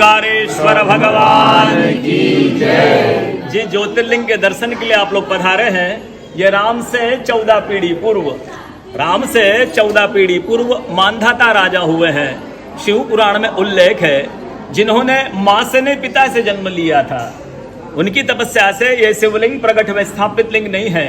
ओंकारेश्वर भगवान की जय। जी ज्योतिर्लिंग के दर्शन के लिए आप लोग पधारे हैं। ये राम से 14 पीढ़ी पूर्व मांधाता राजा हुए हैं। शिव पुराण में उल्लेख है, जिन्होंने मां से नहीं पिता से जन्म लिया था। उनकी तपस्या से ये शिवलिंग प्रकट में स्थापित लिंग नहीं है।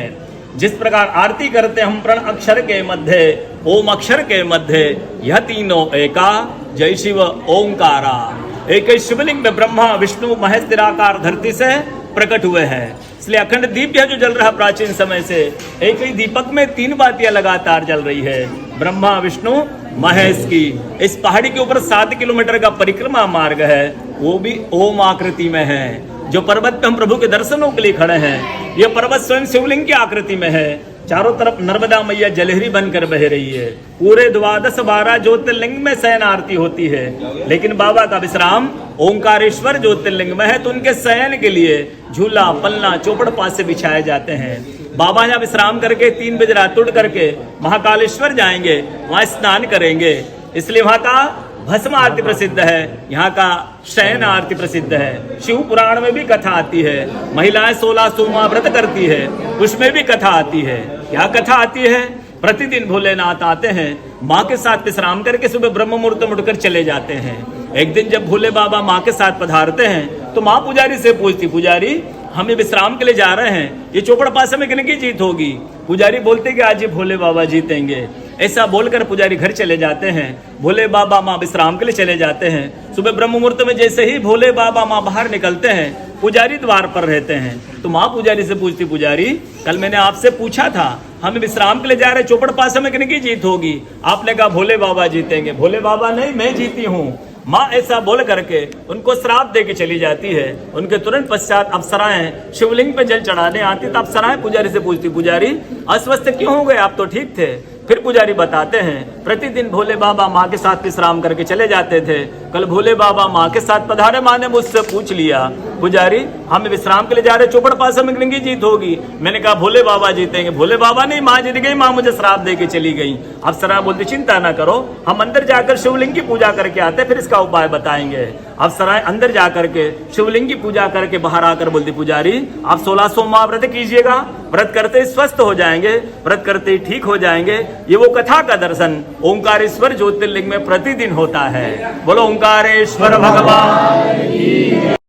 जिस प्रकार आरती करते हम प्रण अक्षर के मध्य, ओम अक्षर के मध्य, यह तीनों एका, जय शिव ओंकारा। एक ही शिवलिंग में ब्रह्मा विष्णु महेश निराकार धरती से प्रकट हुए हैं। इसलिए अखंड दीप जो जल रहा प्राचीन समय से, एक ही दीपक में 3 बातियां लगातार जल रही है, ब्रह्मा विष्णु महेश की। इस पहाड़ी के ऊपर 7 किलोमीटर का परिक्रमा मार्ग है, वो भी ओम आकृति में है। जो पर्वत पे हम प्रभु के दर्शनों के लिए खड़े हैं, यह पर्वत स्वयं शिवलिंग की आकृति में है। चारों तरफ नर्मदा मैया जलहरी बनकर बह रही है। पूरे 12 ज्योतिर्लिंग में शयन आरती होती है, लेकिन बाबा का विश्राम ओंकारेश्वर ज्योतिर्लिंग में है, तो उनके शयन के लिए झूला पलना चौपड़ पास से बिछाए जाते हैं। बाबा यहाँ विश्राम करके 3 बजे रात उठ करके महाकालेश्वर जाएंगे, वहां स्नान करेंगे। इसलिए वहां का भस्म आरती प्रसिद्ध है, यहाँ का शयन आरती प्रसिद्ध है। शिव पुराण में भी कथा आती है, महिलाएं 16 सोमवार व्रत करती है, उसमें भी कथा आती है। क्या कथा आती है? प्रतिदिन भोलेनाथ आते हैं, माँ के साथ विश्राम करके सुबह ब्रह्म मुहूर्त में उठकर चले जाते हैं। एक दिन जब भोले बाबा माँ के साथ पधारते हैं, तो माँ पुजारी से पूछती, पुजारी हमें विश्राम के लिए जा रहे हैं, ये चौपड़ पासे में किन की जीत होगी? पुजारी बोलते कि आज ये भोले बाबा जीतेंगे। ऐसा बोलकर पुजारी घर चले जाते हैं। भोले बाबा माँ विश्राम के लिए चले जाते हैं। सुबह ब्रह्म मुहूर्त में जैसे ही भोले बाबा माँ बाहर निकलते हैं, पुजारी द्वार पर रहते हैं। तो माँ पुजारी से पूछती, पुजारी कल मैंने आपसे पूछा था, हम विश्राम के लिए जा रहे, चौपड़ पासे में किन की जीत होगी? आपने कहा भोले बाबा जीतेंगे। भोले बाबा नहीं, मैं जीती हूँ। माँ ऐसा बोल करके उनको श्राप दे के चली जाती है। उनके तुरंत पश्चात अप्सराएं शिवलिंग पे जल चढ़ाने आती, तब अप्सराएं पुजारी से पूछती, पुजारी अस्वस्थ क्यों हो गए? आप तो ठीक थे। फिर पुजारी बताते हैं, प्रतिदिन भोले बाबा माँ के साथ विश्राम करके चले जाते थे। कल भोले बाबा माँ के साथ पधारे, माँ ने मुझसे पूछ लिया, पुजारी हम विश्राम के लिए जा रहे, चौपड़ पास में किन की जीत होगी? मैंने कहा भोले बाबा जीतेंगे। भोले बाबा नहीं, माँ जीत गई, माँ मुझे श्राप दे के चली गई। अप्सरा बोलती, चिंता ना करो, हम अंदर जाकर शिवलिंग की पूजा करके आते, फिर इसका उपाय बताएंगे। अप्सराएं अंदर जाकर के शिवलिंग की पूजा करके बाहर आकर बोलती, पुजारी आप 16 सोमवार व्रत कीजिएगा, व्रत करते ही स्वस्थ हो जाएंगे, व्रत करते ही ठीक हो जाएंगे। ये वो कथा का दर्शन ओंकारेश्वर ज्योतिर्लिंग में प्रतिदिन होता है। बोलो ओंकारेश्वर भगवान की।